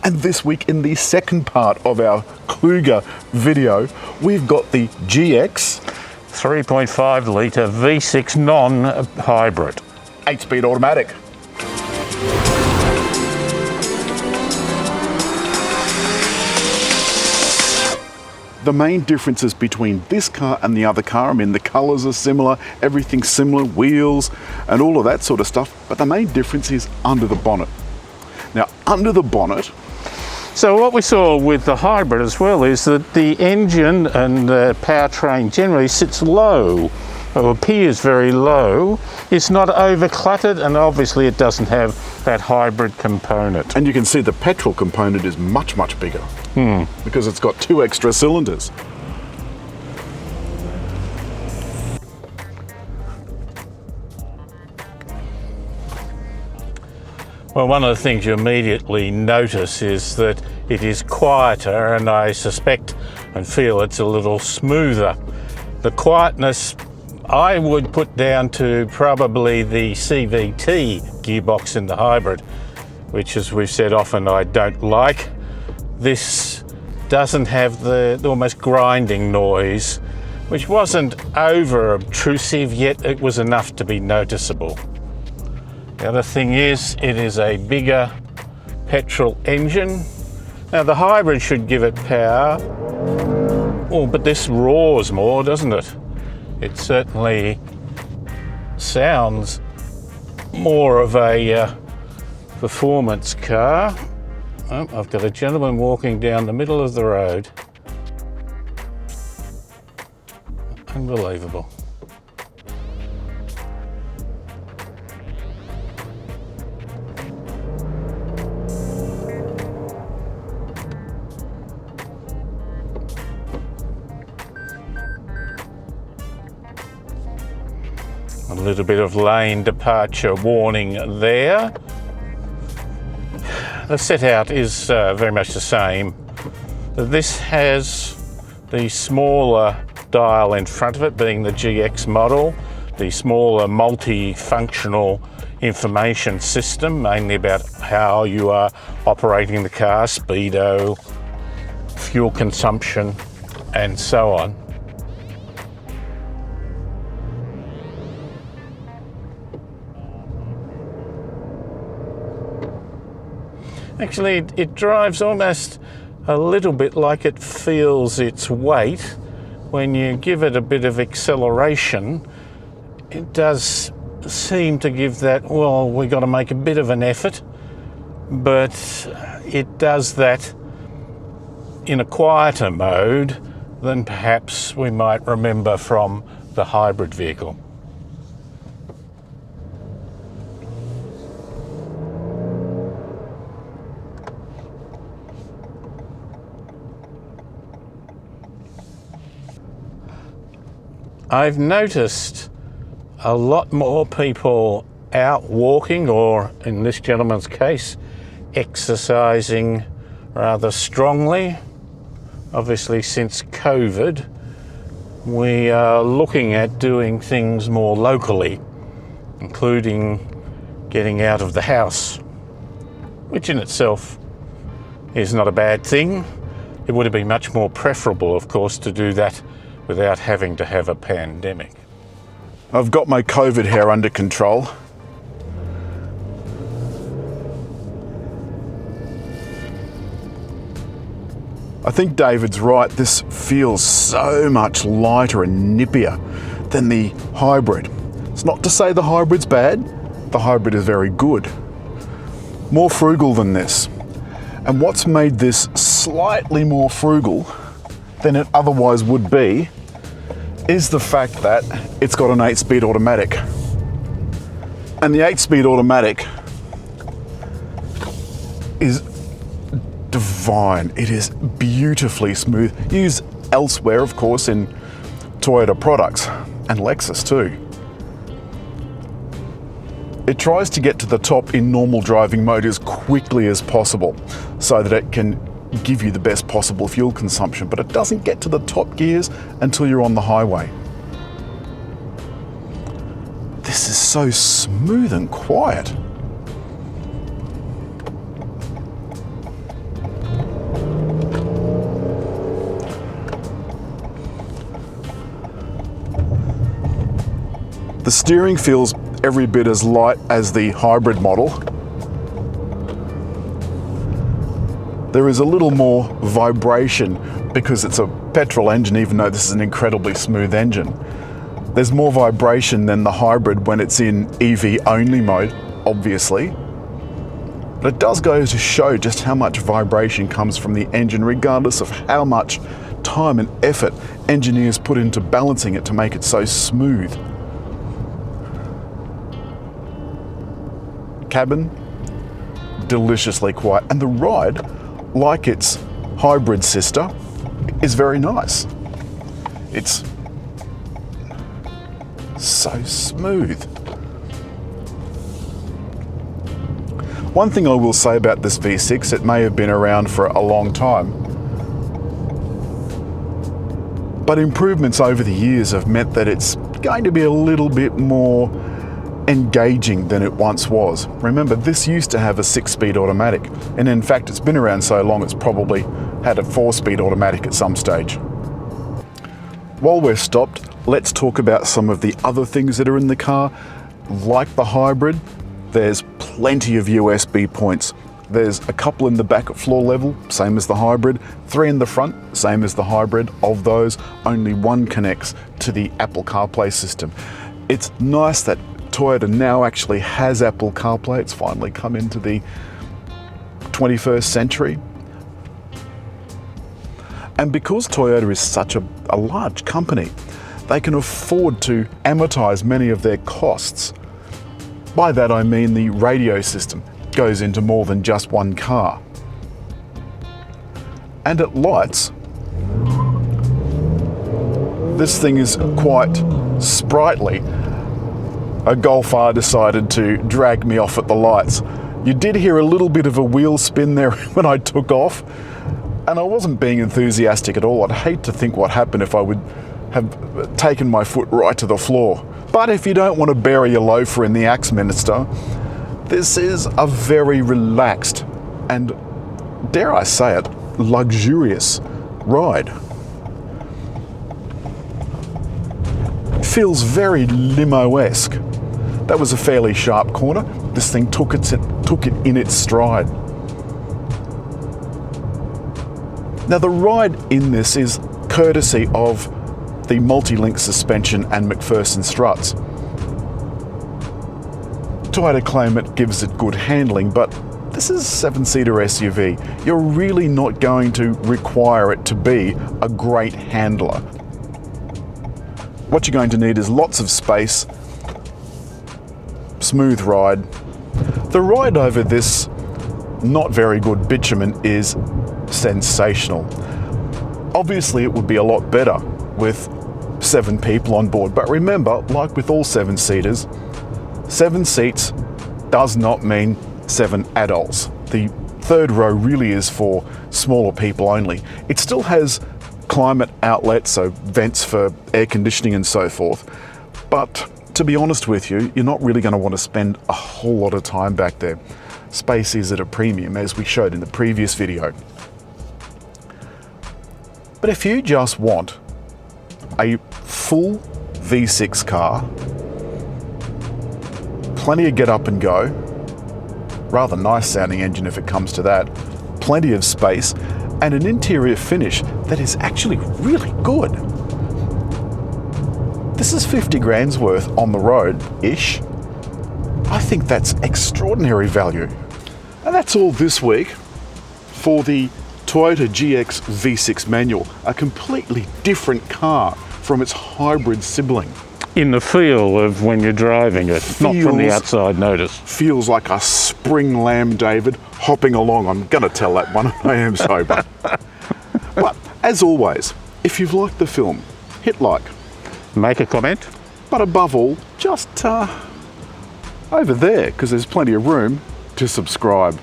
And this week in the second part of our Kluger video, we've got the GX 3.5 litre V6 non-hybrid. 8-speed automatic. The main differences between this car and the other car, I mean the colours are similar, everything's similar, wheels and all of that sort of stuff, but the main difference is under the bonnet. Now under the bonnet, so what we saw with the hybrid as well is that the engine and the powertrain generally sits low, or appears very low. It's not over-cluttered, and obviously it doesn't have that hybrid component. and you can see the petrol component is much bigger because it's got 2 extra cylinders. Well, one of the things you immediately notice is that it is quieter, and I suspect and feel it's a little smoother. The quietness I would put down to probably the CVT gearbox in the hybrid, which, as we've said often, I don't like. This doesn't have the almost grinding noise, which wasn't over obtrusive, yet it was enough to be noticeable. The other thing is, it is a bigger petrol engine. Now the hybrid should give it power, but this roars more, doesn't it? It certainly sounds more of a performance car. Oh, I've got a gentleman walking down the middle of the road. Unbelievable. A little bit of lane departure warning there. The set out is very much the same. This has the smaller dial in front of it, being the GX model, the smaller multi-functional information system, mainly about how you are operating the car, speedo, fuel consumption, and so on. Actually, it drives almost a little bit like it feels its weight. When you give it a bit of acceleration, it does seem to give that, well, we've got to make a bit of an effort, but it does that in a quieter mode than perhaps we might remember from the hybrid vehicle. I've noticed a lot more people out walking, or in this gentleman's case, exercising rather strongly. Obviously, since COVID, we are looking at doing things more locally, including getting out of the house, which in itself is not a bad thing. It would have been much more preferable, of course, to do that without having to have a pandemic. I've got my COVID hair under control. I think David's right, this feels so much lighter and nippier than the hybrid. It's not to say the hybrid's bad, the hybrid is very good. More frugal than this. And what's made this slightly more frugal than it otherwise would be is the fact that it's got an 8-speed automatic. And the 8-speed automatic is divine. It is beautifully smooth. Used elsewhere, of course, in Toyota products and Lexus too. It tries to get to the top in normal driving mode as quickly as possible so that it can give you the best possible fuel consumption, but it doesn't get to the top gears until you're on the highway. This is so smooth and quiet. The steering feels every bit as light as the hybrid model. There is a little more vibration because it's a petrol engine, even though this is an incredibly smooth engine. There's more vibration than the hybrid when it's in EV only mode, obviously. But it does go to show just how much vibration comes from the engine, regardless of how much time and effort engineers put into balancing it to make it so smooth. Cabin, deliciously quiet, and the ride, like its hybrid sister, is very nice. It's so smooth. One thing I will say about this V6, it may have been around for a long time, but improvements over the years have meant that it's going to be a little bit more engaging than it once was. Remember, this used to have a 6-speed automatic, and in fact it's been around so long it's probably had a 4-speed automatic at some stage. While we're stopped, let's talk about some of the other things that are in the car. Like the hybrid, there's plenty of USB points. There's a couple in the back at floor level, same as the hybrid, 3 in the front, same as the hybrid. Of those, only 1 connects to the Apple CarPlay system. It's nice that Toyota now actually has Apple CarPlay. It's finally come into the 21st century. And because Toyota is such a large company, they can afford to amortize many of their costs. By that I mean the radio system goes into more than just one car. And at lights, this thing is quite sprightly. A Golf R decided to drag me off at the lights. You did hear a little bit of a wheel spin there when I took off, and I wasn't being enthusiastic at all. I'd hate to think what happened if I would have taken my foot right to the floor. But if you don't want to bury a loafer in the Axminster, this is a very relaxed and, dare I say it, luxurious ride. It feels very limo-esque. That was a fairly sharp corner. This thing took it in its stride. Now the ride in this is courtesy of the multi-link suspension and McPherson struts. Toyota claim it gives it good handling, but this is a 7-seater SUV. You're really not going to require it to be a great handler. What you're going to need is lots of space, smooth ride. The ride over this not very good bitumen is sensational. Obviously it would be a lot better with 7 people on board, but remember, like with all 7-seaters, 7 seats does not mean 7 adults. The third row really is for smaller people only. It still has climate outlets, so vents for air conditioning and so forth, but to be honest with you, you're not really going to want to spend a whole lot of time back there. Space is at a premium, as we showed in the previous video. But if you just want a full V6 car, plenty of get up and go, rather nice sounding engine if it comes to that, plenty of space, and an interior finish that is actually really good. This is 50 grand's worth on the road-ish. I think that's extraordinary value. And that's all this week for the Toyota GX V6 manual, a completely different car from its hybrid sibling. In the feel of when you're driving it, not from the outside notice. Feels like a spring lamb, David, hopping along. I'm going to tell that one, I am sober. But as always, if you've liked the film, hit like. Make a comment. But above all, just over there, because there's plenty of room, to subscribe.